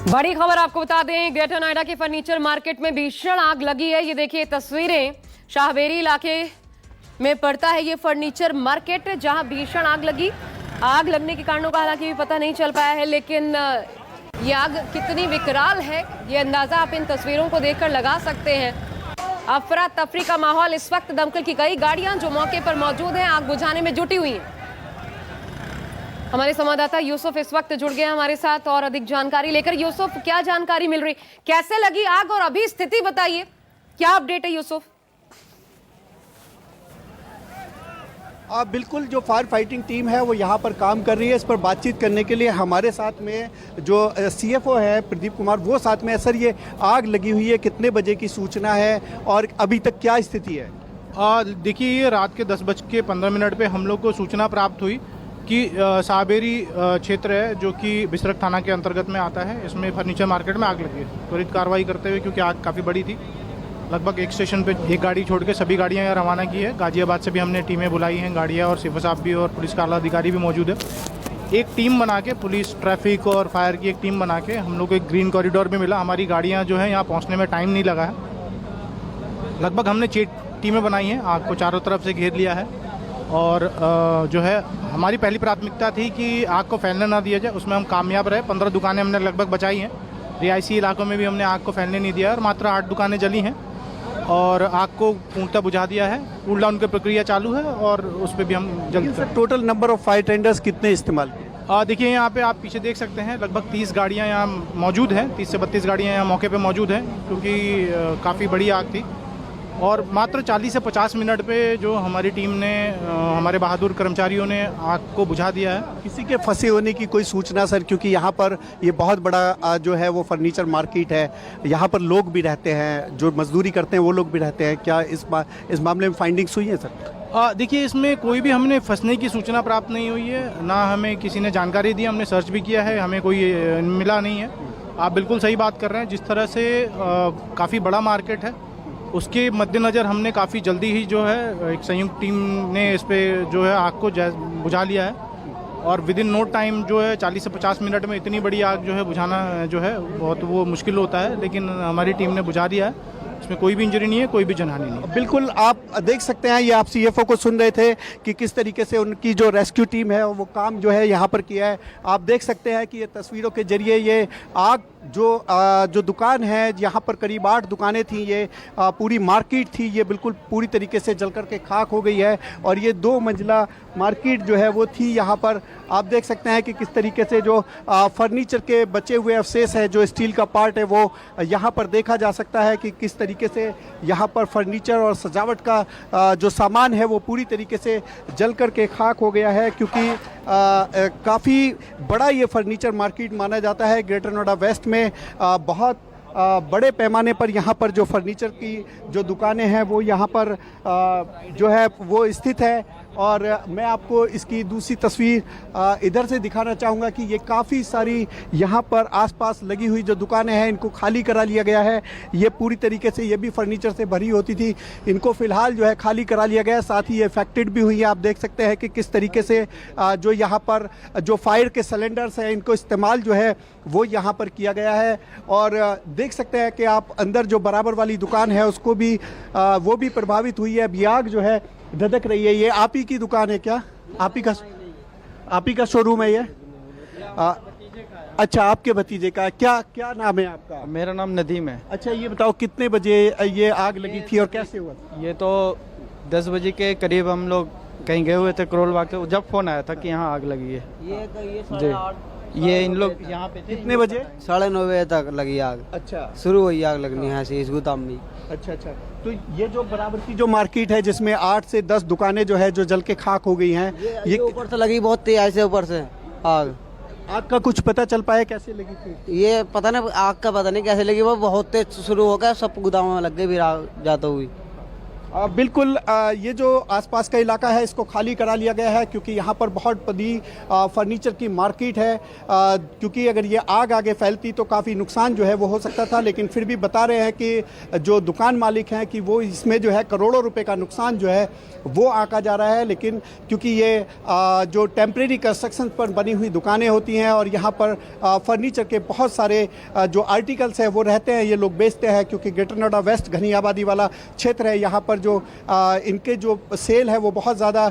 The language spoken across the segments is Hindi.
बड़ी खबर आपको बता दें, ग्रेटर नोएडा के फर्नीचर मार्केट में भीषण आग लगी है। ये देखिए तस्वीरें, शाहबेरी इलाके में पड़ता है ये फर्नीचर मार्केट, जहां भीषण आग लगी। आग लगने के कारणों का हालांकि भी पता नहीं चल पाया है, लेकिन ये आग कितनी विकराल है ये अंदाजा आप इन तस्वीरों को देखकर लगा सकते हैं। अफरा तफरी का माहौल इस वक्त। दमकल की कई गाड़ियां जो मौके पर मौजूद हैं आग बुझाने में जुटी हुई हैं। हमारे संवाददाता यूसुफ इस वक्त जुड़ गए हमारे साथ और अधिक जानकारी लेकर। यूसुफ, क्या जानकारी मिल रही, कैसे लगी आग और अभी स्थिति बताइए, क्या अपडेट है यूसुफ? बिल्कुल, जो फायर फाइटिंग टीम है वो यहाँ पर काम कर रही है। इस पर बातचीत करने के लिए हमारे साथ में जो सीएफओ है प्रदीप कुमार, वो साथ में है। सर, ये आग लगी हुई है, कितने बजे की सूचना है और अभी तक क्या स्थिति है? देखिए, ये रात के 10:15 पे हम लोग को सूचना प्राप्त हुई कि शाहबेरी क्षेत्र है जो कि बिसरख थाना के अंतर्गत में आता है, इसमें फर्नीचर मार्केट में आग लगी है। त्वरित कार्रवाई करते हुए, क्योंकि आग काफ़ी बड़ी थी, लगभग एक स्टेशन पे एक गाड़ी छोड़ के सभी गाड़ियां यहाँ रवाना की है। गाजियाबाद से भी हमने टीमें बुलाई हैं, गाड़ियां, और सीफा साहब भी और पुलिस का आला अधिकारी भी मौजूद है। एक टीम बना के, पुलिस, ट्रैफिक और फायर की एक टीम बना के हम लोग को एक ग्रीन कॉरिडोर भी मिला। हमारी गाड़ियाँ जो है यहाँ पहुँचने में टाइम नहीं लगा है। लगभग हमने 6 टीमें बनाई हैं, आग को चारों तरफ से घेर लिया है। और जो है हमारी पहली प्राथमिकता थी कि आग को फैलने ना दिया जाए, उसमें हम कामयाब रहे। 15 दुकानें हमने लगभग बचाई हैं। रिहायशी इलाकों में भी हमने आग को फैलने नहीं दिया और मात्र 8 दुकानें जली हैं और आग को पूर्णतः बुझा दिया है। कूल डाउन की प्रक्रिया चालू है और उस पर भी हम जल्द। Sir, total number of fire tenders कितने इस्तेमाल किए? देखिए, यहाँ पे आप पीछे देख सकते हैं, लगभग 30 गाड़ियाँ यहाँ मौजूद हैं। 30 से 32 गाड़ियाँ यहाँ मौके पे मौजूद हैं, क्योंकि काफ़ी बड़ी आग थी। और मात्र 40 से 50 मिनट पे जो हमारी टीम ने, हमारे बहादुर कर्मचारियों ने आग को बुझा दिया है। किसी के फंसे होने की कोई सूचना सर? क्योंकि यहाँ पर ये बहुत बड़ा जो है वो फर्नीचर मार्केट है, यहाँ पर लोग भी रहते हैं, जो मजदूरी करते हैं वो लोग भी रहते हैं। क्या इस मामले में फाइंडिंग्स हुई है सर? देखिए, इसमें कोई भी हमें फंसने की सूचना प्राप्त नहीं हुई है, ना हमें किसी ने जानकारी दी। हमने सर्च भी किया है, हमें कोई मिला नहीं है। आप बिल्कुल सही बात कर रहे हैं। जिस तरह से काफ़ी बड़ा मार्केट है, उसके मद्देनज़र हमने काफ़ी जल्दी ही जो है एक संयुक्त टीम ने इस पे जो है आग को बुझा लिया है। और विद इन नो टाइम जो है 40 से 50 मिनट में इतनी बड़ी आग जो है बुझाना जो है बहुत वो मुश्किल होता है, लेकिन हमारी टीम ने बुझा दिया है। इसमें कोई भी इंजरी नहीं है, कोई भी जनहानि नहीं है। बिल्कुल, आप देख सकते हैं, ये आप सीएफओ को सुन रहे थे कि किस तरीके से उनकी जो रेस्क्यू टीम है वो काम जो है यहाँ पर किया है। आप देख सकते हैं कि ये तस्वीरों के जरिए ये आग जो दुकान है, यहाँ पर करीब 8 दुकानें थी, ये पूरी मार्केट थी, ये बिल्कुल पूरी तरीके से जल करके खाक हो गई है। और ये 2 मंजिला मार्केट जो है वो थी। यहाँ पर आप देख सकते हैं कि किस तरीके से जो फर्नीचर के बचे हुए अवशेष है, जो स्टील का पार्ट है, वो यहाँ पर देखा जा सकता है कि किस तरीके से यहाँ पर फर्नीचर और सजावट का जो सामान है वो पूरी तरीके से जल करके खाक हो गया है। क्योंकि काफ़ी बड़ा ये फर्नीचर मार्केट माना जाता है। ग्रेटर नोएडा वेस्ट में बहुत बड़े पैमाने पर यहाँ पर जो फर्नीचर की जो दुकानें हैं वो यहाँ पर जो है वो स्थित है। और मैं आपको इसकी दूसरी तस्वीर इधर से दिखाना चाहूँगा कि ये काफ़ी सारी यहाँ पर आसपास लगी हुई जो दुकानें हैं, इनको खाली करा लिया गया है। ये पूरी तरीके से ये भी फर्नीचर से भरी होती थी, इनको फ़िलहाल जो है खाली करा लिया गया है। साथ ही ये अफेक्टेड भी हुई है। आप देख सकते हैं कि किस तरीके से जो यहाँ पर जो फायर के सिलेंडर्स हैं, इनको इस्तेमाल जो है वो यहाँ पर किया गया है। और देख सकते हैं कि आप अंदर जो बराबर वाली दुकान है उसको भी वो भी प्रभावित हुई है। अभी आग जो है धधक रही है। ये आप ही की दुकान है क्या? आप ही का शोरूम है ये? अच्छा, आपके भतीजे का। क्या नाम है आपका? मेरा नाम नदीम है। अच्छा, ये बताओ कितने बजे ये आग लगी थी और कैसे हुआ? ये तो 10 बजे के करीब हम लोग कहीं गए हुए थे करोल बाग के, जब फोन आया था कि यहाँ आग लगी है। जी, ये इन लोग यहाँ पे थे। कितने बजे? 9:30 बजे तक लगी आग। अच्छा, शुरू हुई आग लगनी है ऐसे इस गोदाम में। अच्छा। तो ये जो बराबर की जो मार्केट है जिसमें 8 से 10 दुकानें जो है जो जल के खाक हो गई हैं, ये ऊपर से लगी बहुत तेज, ऐसे ऊपर से आग का कुछ पता चल पाया कैसे लगी थी? ये पता नहीं, आग का पता नहीं कैसे लगी, वो बहुत तेज शुरू हो गया, सब गोदाम में लग गई फिर आग जाता हुई। बिल्कुल ये जो आसपास का इलाका है इसको खाली करा लिया गया है क्योंकि यहाँ पर बहुत बड़ी फर्नीचर की मार्केट है। क्योंकि अगर ये आग आगे फैलती तो काफ़ी नुकसान जो है वो हो सकता था, लेकिन फिर भी बता रहे हैं कि जो दुकान मालिक हैं कि वो इसमें जो है करोड़ों रुपए का नुकसान जो है वो आका जा रहा है। लेकिन क्योंकि ये जो टेम्परेरी कंस्ट्रक्शन पर बनी हुई दुकानें होती हैं और यहाँ पर फर्नीचर के बहुत सारे जो आर्टिकल्स हैं वो रहते हैं, ये लोग बेचते हैं। क्योंकि ग्रेटर नोएडा वेस्ट घनी आबादी वाला क्षेत्र है, यहाँ पर जो इनके जो सेल है वो बहुत ज़्यादा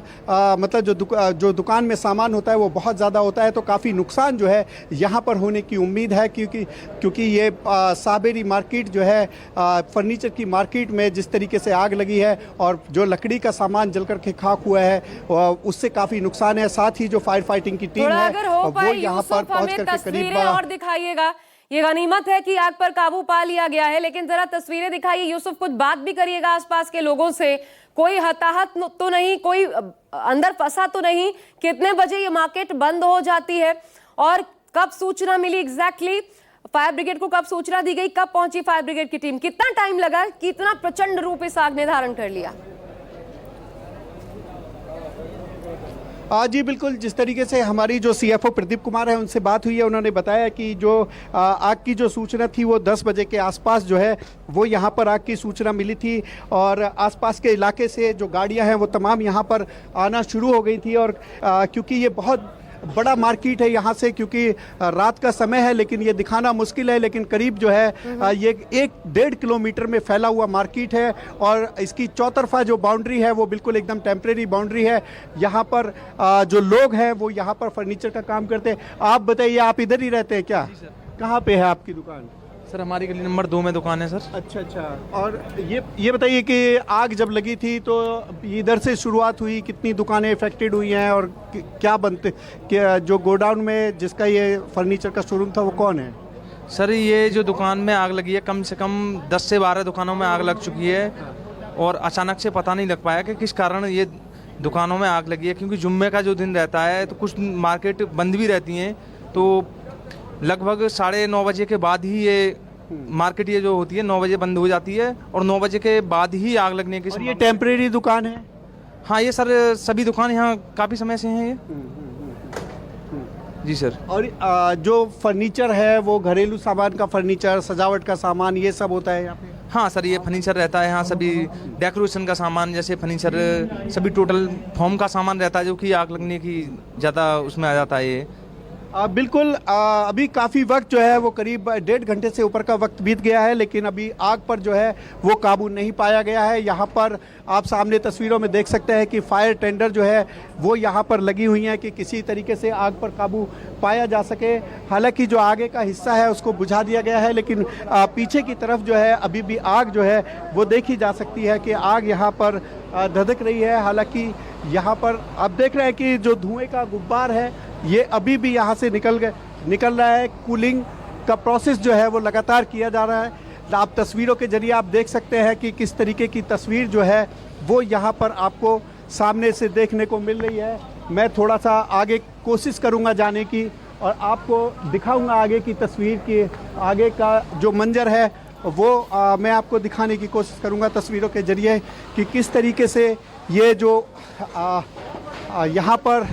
मतलब जो दुकान में सामान होता है वो बहुत ज़्यादा होता है, तो काफ़ी नुकसान जो है यहाँ पर होने की उम्मीद है। क्योंकि ये साबेरी मार्केट जो है फर्नीचर की मार्केट में जिस तरीके से आग लगी है और जो लकड़ी का सामान जल करके खाक हुआ है उससे काफ़ी नुकसान है। साथ ही जो फायर फाइटिंग की टीम है वो यहाँ पर पहुँच करके करीब और दिखाइएगा। ये गनीमत है कि आग पर काबू पा लिया गया है, लेकिन जरा तस्वीरें दिखाइए यूसुफ, कुछ बात भी करिएगा आसपास के लोगों से। कोई हताहत तो नहीं, कोई अंदर फंसा तो नहीं? कितने बजे ये मार्केट बंद हो जाती है और कब सूचना मिली एग्जैक्टली? फायर ब्रिगेड को कब सूचना दी गई? कब पहुंची फायर ब्रिगेड की टीम? कितना टाइम लगा? कितना प्रचंड रूप इस आग ने धारण कर लिया? जी बिल्कुल, जिस तरीके से हमारी जो सीएफओ प्रदीप कुमार है उनसे बात हुई है, उन्होंने बताया कि जो आग की जो सूचना थी वो 10 बजे के आसपास जो है वो यहाँ पर आग की सूचना मिली थी और आसपास के इलाके से जो गाड़ियाँ हैं वो तमाम यहाँ पर आना शुरू हो गई थी। और क्योंकि ये बहुत बड़ा मार्केट है यहाँ से, क्योंकि रात का समय है लेकिन ये दिखाना मुश्किल है, लेकिन करीब जो है ये 1-1.5 किलोमीटर में फैला हुआ मार्केट है और इसकी चौतरफा जो बाउंड्री है वो बिल्कुल एकदम टेम्परेरी बाउंड्री है। यहाँ पर जो लोग हैं वो यहाँ पर फर्नीचर का काम करते हैं। आप बताइए, आप इधर ही रहते हैं क्या? कहाँ पे है आपकी दुकान? सर हमारी गली नंबर 2 में दुकान है सर। अच्छा। और ये बताइए कि आग जब लगी थी तो इधर से शुरुआत हुई, कितनी दुकानें इफेक्टेड हुई हैं और क्या बनते जो गोडाउन में जिसका ये फर्नीचर का शोरूम था वो कौन है? सर ये जो दुकान में आग लगी है कम से कम 10 से 12 दुकानों में आग लग चुकी है और अचानक से पता नहीं लग पाया कि किस कारण ये दुकानों में आग लगी है। क्योंकि जुम्मे का जो दिन रहता है तो कुछ मार्केट बंद भी रहती हैं, तो लगभग 9:30 बजे के बाद ही ये मार्केट ये जो होती है 9 बजे बंद हो जाती है और 9 बजे के बाद ही आग लगने की। और ये टेम्परेरी दुकान है? हाँ ये सर सभी दुकान यहाँ काफ़ी समय से हैं ये। जी सर। और जो फर्नीचर है वो घरेलू सामान का फर्नीचर, सजावट का सामान, ये सब होता है यहाँ पे? हाँ सर ये फर्नीचर रहता है यहाँ, सभी डेकोरेशन का सामान जैसे फर्नीचर सभी टोटल फॉर्म का सामान रहता है जो कि आग लगने की ज़्यादा उसमें आ जाता है ये। बिल्कुल, अभी काफ़ी वक्त जो है वो करीब 1.5 घंटे से ऊपर का वक्त बीत गया है, लेकिन अभी आग पर जो है वो काबू नहीं पाया गया है। यहाँ पर आप सामने तस्वीरों में देख सकते हैं कि फायर टेंडर जो है वो यहाँ पर लगी हुई हैं कि किसी तरीके से आग पर काबू पाया जा सके। हालांकि जो आगे का हिस्सा है उसको बुझा दिया गया है, लेकिन पीछे की तरफ जो है अभी भी आग जो है वो देखी जा सकती है कि आग यहाँ पर धधक रही है। हालांकि यहाँ पर आप देख रहे हैं कि जो धुएँ का गुब्बार है ये अभी भी यहाँ से निकल रहा है। कूलिंग का प्रोसेस जो है वो लगातार किया जा रहा है। आप तस्वीरों के जरिए आप देख सकते हैं कि किस तरीके की तस्वीर जो है वो यहाँ पर आपको सामने से देखने को मिल रही है। मैं थोड़ा सा आगे कोशिश करूँगा जाने की और आपको दिखाऊँगा आगे की तस्वीर की, आगे का जो मंजर है वो मैं आपको दिखाने की कोशिश करूँगा तस्वीरों के जरिए कि किस तरीके से ये जो यहाँ पर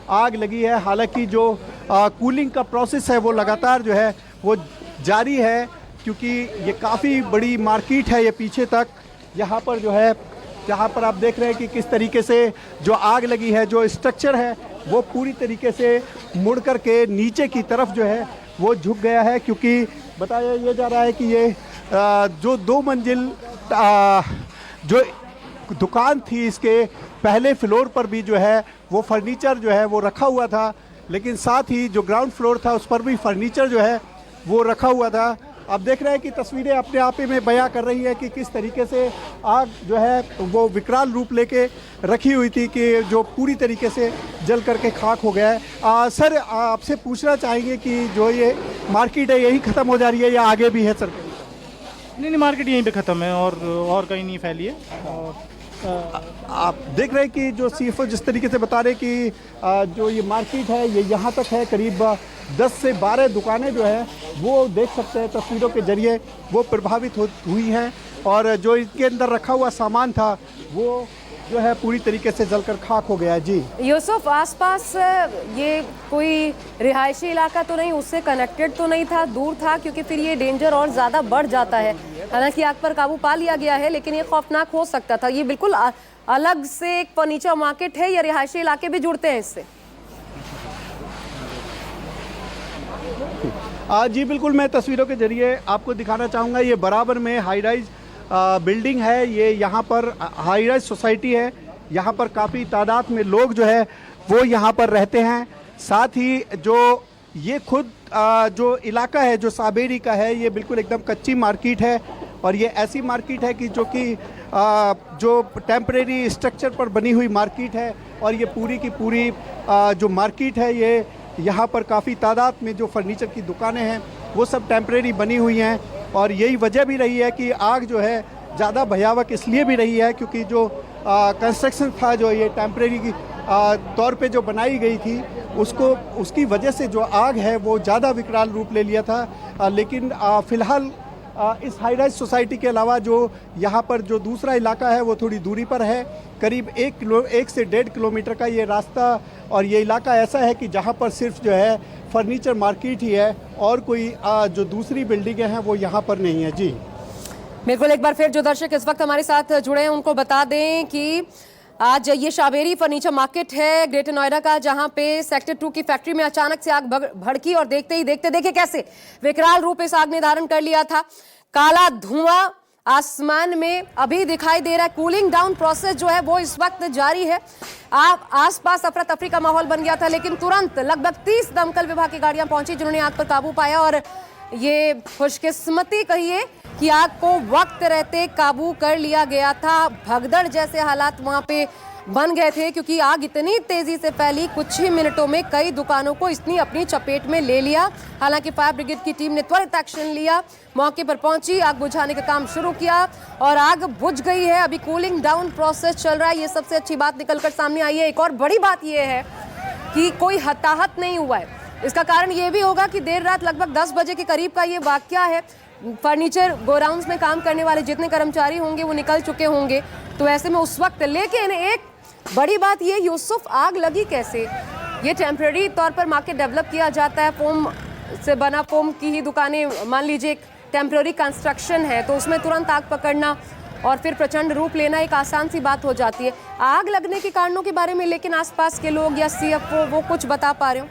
आग लगी है। हालांकि जो कूलिंग का प्रोसेस है वो लगातार जो है वो जारी है, क्योंकि ये काफ़ी बड़ी मार्केट है। ये पीछे तक यहाँ पर जो है, जहाँ पर आप देख रहे हैं कि किस तरीके से जो आग लगी है, जो स्ट्रक्चर है वो पूरी तरीके से मुड़ कर के नीचे की तरफ जो है वो झुक गया है। क्योंकि बताया ये जा रहा है कि ये जो 2 मंजिल जो दुकान थी इसके पहले फ्लोर पर भी जो है वो फर्नीचर जो है वो रखा हुआ था, लेकिन साथ ही जो ग्राउंड फ्लोर था उस पर भी फर्नीचर जो है वो रखा हुआ था। आप देख रहे हैं कि तस्वीरें अपने आप में बयां कर रही है कि किस तरीके से आग जो है वो विकराल रूप लेके रखी हुई थी कि जो पूरी तरीके से जल करके खाक हो गया है। सर आपसे पूछना चाहेंगे कि जो ये मार्केट है यही ख़त्म हो जा रही है या आगे भी है सर? नहीं, मार्केट यहीं पे ख़त्म है और कहीं नहीं फैली है। और आप देख रहे हैं कि जो सीएफओ जिस तरीके से बता रहे हैं कि जो ये मार्केट है ये यहाँ तक है, करीब 10 से 12 दुकानें जो है वो देख सकते हैं तस्वीरों के जरिए वो प्रभावित हुई हैं। और जो इसके अंदर रखा हुआ सामान था वो जो है पूरी तरीके से जलकर खाक हो गया है। जी यूसुफ, आसपास ये कोई रिहायशी इलाका तो नहीं, उससे कनेक्टेड तो नहीं था, दूर था, क्योंकि फिर ये डेंजर और ज़्यादा बढ़ जाता है। हालांकि आग पर काबू पा लिया गया है, लेकिन ये खौफनाक हो सकता था। ये बिल्कुल अलग से एक फर्नीचर मार्केट है या रिहायशी इलाके भी जुड़ते हैं इससे? जी बिल्कुल, मैं तस्वीरों के जरिए आपको दिखाना चाहूँगा। ये बराबर में हाई राइज बिल्डिंग है, ये यहाँ पर हाई राइज सोसाइटी है। यहाँ पर काफ़ी तादाद में लोग जो है वो यहाँ पर रहते हैं। साथ ही जो ये खुद जो इलाका है जो साबेरी का है, ये बिल्कुल एकदम कच्ची मार्केट है और ये ऐसी मार्केट है कि जो टेम्परेरी स्ट्रक्चर पर बनी हुई मार्केट है और ये पूरी की पूरी जो मार्केट है ये यहाँ पर काफ़ी तादाद में जो फर्नीचर की दुकानें हैं वो सब टेम्परेरी बनी हुई हैं। और यही वजह भी रही है कि आग जो है ज़्यादा भयावह इसलिए भी रही है क्योंकि जो कंस्ट्रक्शन था जो ये टेम्परेरी की तौर पे जो बनाई गई थी उसकी वजह से जो आग है वो ज़्यादा विकराल रूप ले लिया था। लेकिन फ़िलहाल इस हाई राइज सोसाइटी के अलावा जो यहाँ पर जो दूसरा इलाका है वो थोड़ी दूरी पर है। करीब 1 से 1.5 किलोमीटर का ये रास्ता और ये इलाका ऐसा है कि जहाँ पर सिर्फ जो है फर्नीचर मार्केट ही है और कोई जो दूसरी बिल्डिंगें हैं वो यहाँ पर नहीं है। जी बिल्कुल, एक बार फिर जो दर्शक इस वक्त हमारे साथ जुड़े हैं उनको बता दें कि आज ये शाबेरी फर्नीचर मार्केट है ग्रेटर नोएडा का, जहां पे सेक्टर 2 की फैक्ट्री में अचानक से आग भड़की और देखते ही देखते देखे कैसे विकराल रूप इस आग ने धारण कर लिया था। काला धुआं आसमान में अभी दिखाई दे रहा है। कूलिंग डाउन प्रोसेस जो है वो इस वक्त जारी है। आसपास अफरा तफरी का माहौल बन गया था, लेकिन तुरंत लगभग 30 दमकल विभाग की गाड़ियां पहुंची जिन्होंने आग पर काबू पाया। और ये खुशकिस्मती कहिए कि आग को वक्त रहते काबू कर लिया गया था। भगदड़ जैसे हालात वहां पे बन गए थे क्योंकि आग इतनी तेजी से फैली, कुछ ही मिनटों में कई दुकानों को इसने अपनी चपेट में ले लिया। हालांकि फायर ब्रिगेड की टीम ने त्वरित एक्शन लिया, मौके पर पहुंची, आग बुझाने का काम शुरू किया और आग बुझ गई है। अभी कूलिंग डाउन प्रोसेस चल रहा है। ये सबसे अच्छी बात निकलकर सामने आई है। एक और बड़ी बात यह है कि कोई हताहत नहीं हुआ है। इसका कारण ये भी होगा कि देर रात लगभग 10 बजे के करीब का ये वाकया है। फर्नीचर गोडाउन्स में काम करने वाले जितने कर्मचारी होंगे वो निकल चुके होंगे, तो ऐसे में उस वक्त। लेकिन एक बड़ी बात ये यूसुफ, आग लगी कैसे? ये टेम्परेरी तौर पर मार्केट डेवलप किया जाता है, फोम से बना, फोम की ही दुकानें, मान लीजिए एक टेम्परेरी कंस्ट्रक्शन है तो उसमें तुरंत आग पकड़ना और फिर प्रचंड रूप लेना एक आसान सी बात हो जाती है। आग लगने के कारणों के बारे में लेकिन आसपास के लोग या CFO वो कुछ बता पा रहे हो?